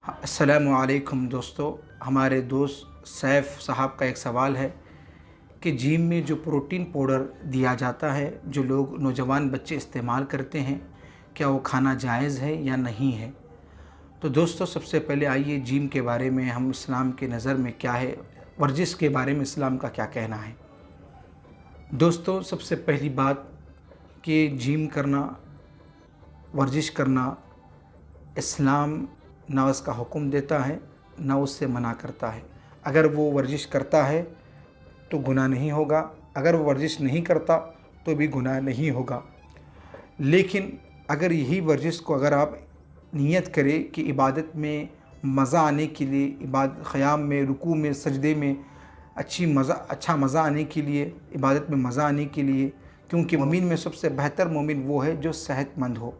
अस्सलामुअलैकुम दोस्तों। हमारे दोस्त सैफ़ साहब का एक सवाल है कि जिम में जो प्रोटीन पाउडर दिया जाता है, जो लोग नौजवान बच्चे इस्तेमाल करते हैं, क्या वो खाना जायज़ है या नहीं है? तो दोस्तों, सबसे पहले आइए जिम के बारे में हम इस्लाम के नज़र में क्या है, वर्जिश के बारे में इस्लाम का क्या कहना है। दोस्तों, सबसे पहली बात कि जिम करना, वर्जिश करना, इस्लाम ना उसका हुक्म देता है, ना उससे मना करता है। अगर वो वर्जिश करता है तो गुनाह नहीं होगा, अगर वो वर्जिश नहीं करता तो भी गुनाह नहीं होगा। लेकिन अगर यही वर्जिश को अगर आप नियत करें कि इबादत में मज़ा आने के लिए, क़याम में, रुकू में, सजदे में अच्छा मज़ा आने के लिए, इबादत में मज़ा आने के लिए, क्योंकि मोमिन में सबसे बेहतर मोमिन वो है जो सेहतमंद हो।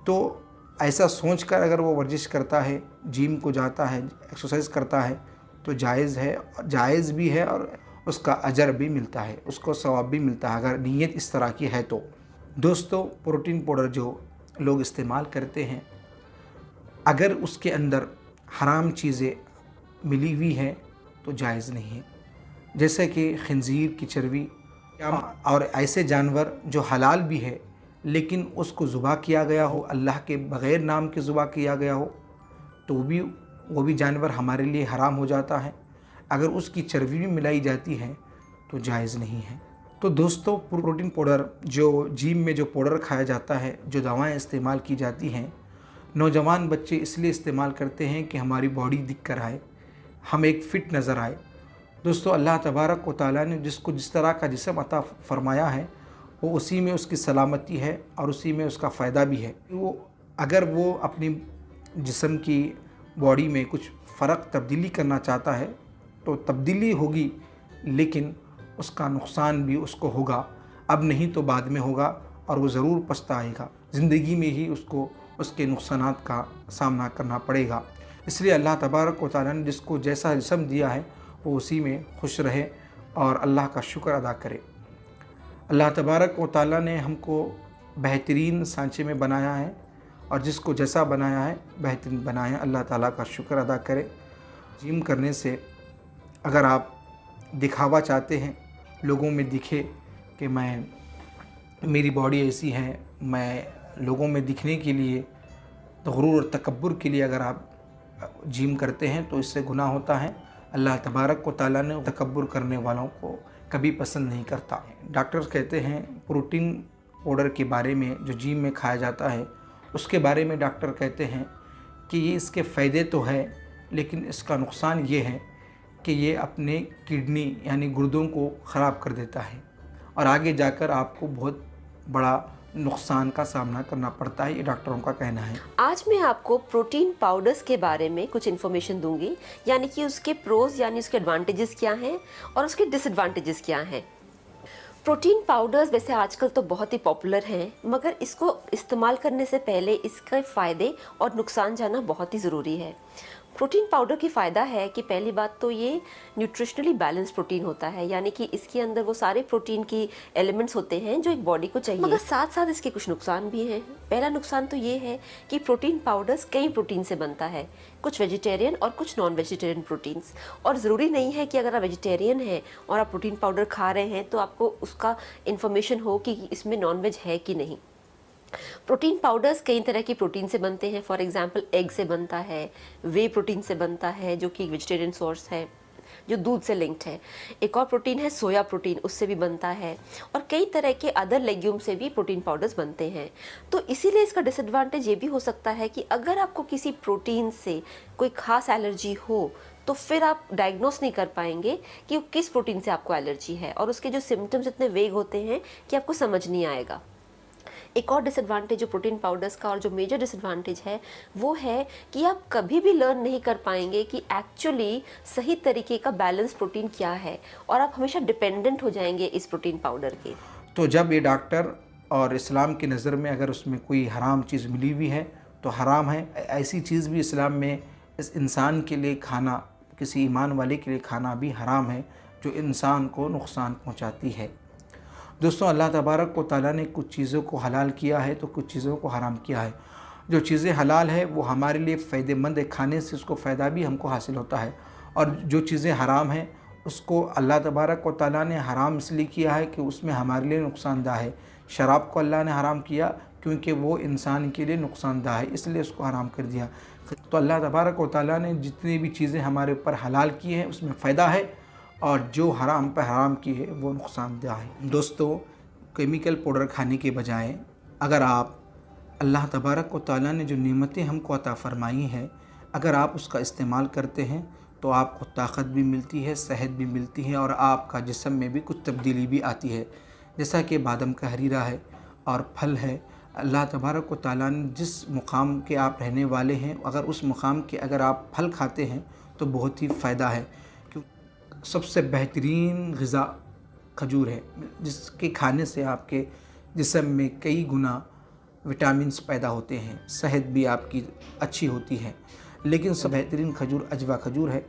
तो ऐसा सोचकर अगर वो वर्जिश करता है, जिम को जाता है, एक्सरसाइज करता है, तो जायज़ भी है और उसका अजर भी मिलता है, उसको सवाब भी मिलता है, अगर नीयत इस तरह की है तो। दोस्तों, प्रोटीन पाउडर जो लोग इस्तेमाल करते हैं, अगर उसके अंदर हराम चीज़ें मिली हुई हैं तो जायज़ नहीं है। जैसे कि खंजीर की चर्बी और ऐसे जानवर जो हलाल भी है लेकिन उसको ज़ुबा किया गया हो, अल्लाह के बग़ैर नाम के ज़ुबा किया गया हो, तो वो भी जानवर हमारे लिए हराम हो जाता है। अगर उसकी चर्बी भी मिलाई जाती है तो जायज़ नहीं है। तो दोस्तों, प्रोटीन पाउडर जो जिम में जो पाउडर खाया जाता है, जो दवाएं इस्तेमाल की जाती हैं, नौजवान बच्चे इसलिए इस्तेमाल करते हैं कि हमारी बॉडी दिख कर आए, हम एक फ़िट नज़र आए। दोस्तों, अल्लाह तबारक व तआला ने जिसको जिस तरह का जिस्म अता फ़रमाया है, वो उसी में उसकी सलामती है और उसी में उसका फ़ायदा भी है। अगर वो अपनी जिस्म की बॉडी में कुछ फ़र्क तब्दीली करना चाहता है तो तब्दीली होगी, लेकिन उसका नुकसान भी उसको होगा। अब नहीं तो बाद में होगा और वो ज़रूर पछताएगा। ज़िंदगी में ही उसको उसके नुकसानात का सामना करना पड़ेगा। इसलिए अल्लाह तबारक व तआला ने जिसको जैसा जिस्म दिया है वो उसी में खुश रहे और अल्लाह का शुक्र अदा करे। अल्लाह तबारक व तआला ने हमको बेहतरीन सांचे में बनाया है और जिसको जैसा बनाया है बेहतरीन बनाया है। अल्लाह ताला का शुक्र अदा करें। जिम करने से अगर आप दिखावा चाहते हैं, लोगों में दिखे कि मेरी बॉडी ऐसी है, मैं लोगों में दिखने के लिए, गुरूर और तकब्बुर के लिए अगर आप जिम करते हैं तो इससे गुनाह होता है। अल्लाह तबारक व तआला ने तकब्बुर करने वालों को कभी पसंद नहीं करता। डॉक्टर्स कहते हैं प्रोटीन पाउडर के बारे में जो जिम में खाया जाता है, उसके बारे में डॉक्टर कहते हैं कि ये इसके फ़ायदे तो है, लेकिन इसका नुकसान ये है कि ये अपने किडनी यानी गुर्दों को ख़राब कर देता है और आगे जाकर आपको बहुत बड़ा नुकसान का सामना करना पड़ता है, ये डॉक्टरों का कहना है। आज मैं आपको प्रोटीन पाउडर्स के बारे में कुछ इन्फॉर्मेशन दूंगी, यानी कि उसके प्रोज यानी उसके एडवांटेजेस क्या हैं और उसके डिसएडवांटेजेस क्या हैं। प्रोटीन पाउडर्स वैसे आजकल तो बहुत ही पॉपुलर हैं, मगर इसको इस्तेमाल करने से पहले इसके फ़ायदे और नुकसान जानना बहुत ही ज़रूरी है। प्रोटीन पाउडर की फ़ायदा है कि पहली बात तो ये न्यूट्रिशनली बैलेंस प्रोटीन होता है, यानी कि इसके अंदर वो सारे प्रोटीन की एलिमेंट्स होते हैं जो एक बॉडी को चाहिए। मगर साथ साथ इसके कुछ नुकसान भी हैं। पहला नुकसान तो ये है कि प्रोटीन पाउडर्स कई प्रोटीन से बनता है, कुछ वेजिटेरियन और कुछ नॉन वेजिटेरियन प्रोटीन्स। और ज़रूरी नहीं है कि अगर आप वेजिटेरियन हैं और आप प्रोटीन पाउडर खा रहे हैं तो आपको उसका इन्फॉर्मेशन हो कि इसमें नॉन वेज है कि नहीं। प्रोटीन पाउडर्स कई तरह की प्रोटीन से बनते हैं। फॉर एग्जांपल एग से बनता है, वे प्रोटीन से बनता है जो कि वेजिटेरियन सोर्स है, जो दूध से लिंक्ड है। एक और प्रोटीन है सोया प्रोटीन, उससे भी बनता है। और कई तरह के अदर लेग्यूम से भी प्रोटीन पाउडर्स बनते हैं। तो इसीलिए इसका डिसएडवांटेज ये भी हो सकता है कि अगर आपको किसी प्रोटीन से कोई खास एलर्जी हो तो फिर आप डायग्नोस नहीं कर पाएंगे कि किस प्रोटीन से आपको एलर्जी है, और उसके जो सिम्टम्स इतने वेग होते हैं कि आपको समझ नहीं आएगा। एक और डिसएडवांटेज जो प्रोटीन पाउडर्स का, और जो मेजर डिसएडवांटेज है, वो है कि आप कभी भी लर्न नहीं कर पाएंगे कि एक्चुअली सही तरीके का बैलेंस प्रोटीन क्या है, और आप हमेशा डिपेंडेंट हो जाएंगे इस प्रोटीन पाउडर के। तो जब ये डॉक्टर और इस्लाम की नज़र में अगर उसमें कोई हराम चीज़ मिली हुई है तो हराम है। ऐसी चीज़ भी इस्लाम में इस इंसान के लिए खाना, किसी ईमान वाले के लिए खाना भी हराम है, जो इंसान को नुकसान पहुँचाती है। दोस्तों, अल्लाह तबारक व तआला ने कुछ चीज़ों को हलाल किया है तो कुछ चीज़ों को हराम किया है। जो चीज़ें हलाल है वो हमारे लिए फ़ायदेमंद है, खाने से उसको फ़ायदा भी हमको हासिल होता है। और जो चीज़ें हराम हैं उसको अल्लाह तबारक व तआला ने हराम इसलिए किया है कि उसमें हमारे लिए नुकसानदा है। शराब को अल्लाह ने हराम किया क्योंकि वो इंसान के लिए नुकसानदा है, इसलिए उसको हराम कर दिया। तो अल्लाह तबारक व तआला ने जितनी भी चीज़ें हमारे ऊपर हलाल की हैं उसमें फ़ायदा है, और जो हराम पर हराम की है वो नुकसानदा है। दोस्तों, केमिकल पाउडर खाने के बजाय अगर आप अल्लाह तबारक व तआला ने जो नेमतें हमको अता फ़रमाई हैं, अगर आप उसका इस्तेमाल करते हैं तो आपको ताकत भी मिलती है, सेहत भी मिलती है, और आपका जिस्म में भी कुछ तब्दीली भी आती है। जैसा कि बादाम का हरीरा है और फल है, अल्लाह तबारक व तआला ने जिस मुकाम के आप रहने वाले हैं, अगर उस मुकाम के अगर आप फल खाते हैं तो बहुत ही फ़ायदा है। क्यों सबसे बेहतरीन ग़िज़ा खजूर है, जिसके खाने से आपके जिस्म में कई गुना विटामिन्स पैदा होते हैं, सेहत भी आपकी अच्छी होती है। लेकिन सब बेहतरीन खजूर अजवा खजूर है,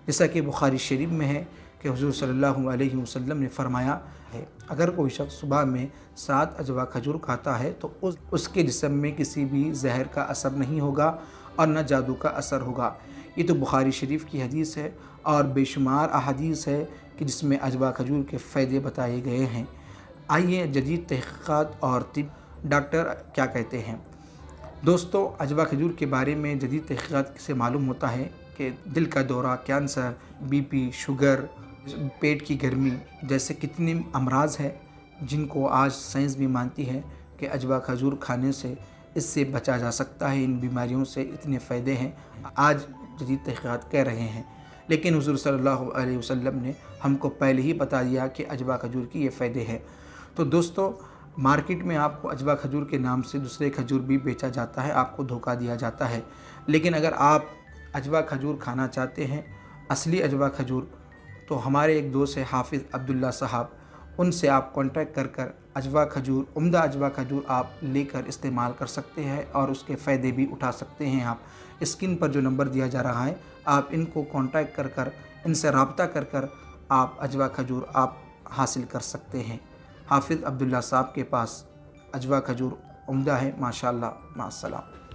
जैसा कि बुखारी शरीफ में है कि हुज़ूर सल्लल्लाहु अलैहि वसल्लम ने फरमाया है, अगर कोई शख्स सुबह में 7 अजवा खजूर खाता है तो उसके जिस्म में किसी भी जहर का असर नहीं होगा और न जादू का असर होगा। ये तो बुखारी शरीफ की हदीस है, और बेशुमार अहादीस है कि जिसमें अजवा खजूर के फ़ायदे बताए गए हैं। आइए जदीद तहक़ीक़ात और तिब डॉक्टर क्या कहते हैं। दोस्तों, अजवा खजूर के बारे में जदीद तहक़ीक़ात से मालूम होता है कि दिल का दौरा, कैंसर, बीपी, शुगर, पेट की गर्मी जैसे कितने अमराज़ हैं जिनको आज साइंस भी मानती है कि अजवा खजूर खाने से इससे बचा जा सकता है। इन बीमारियों से इतने फ़ायदे हैं, आज जदीद तहक़ीक़ात कह रहे हैं। लेकिन हुज़ूर सल्लल्लाहु अलैहि वसल्लम ने हमको पहले ही बता दिया कि अजवा खजूर की ये फ़ायदे हैं। तो दोस्तों, मार्केट में आपको अजवा खजूर के नाम से दूसरे खजूर भी बेचा जाता है, आपको धोखा दिया जाता है। लेकिन अगर आप अजवा खजूर खाना चाहते हैं, असली अजवा खजूर, तो हमारे एक दोस्त है हाफिज़ अब्दुल्ला साहब, उनसे आप कांटेक्ट कर अजवा खजूर, उम्दा अजवा खजूर आप लेकर इस्तेमाल कर सकते हैं और उसके फ़ायदे भी उठा सकते हैं। आप स्क्रीन पर जो नंबर दिया जा रहा है, आप इनको कांटेक्ट कर इनसे रब्ता कर आप अजवा खजूर आप हासिल कर सकते हैं। हाफिज़ अब्दुल्ला साहब के पास अजवा खजूर उम्दा है, माशाअल्लाह। मास्सलाम।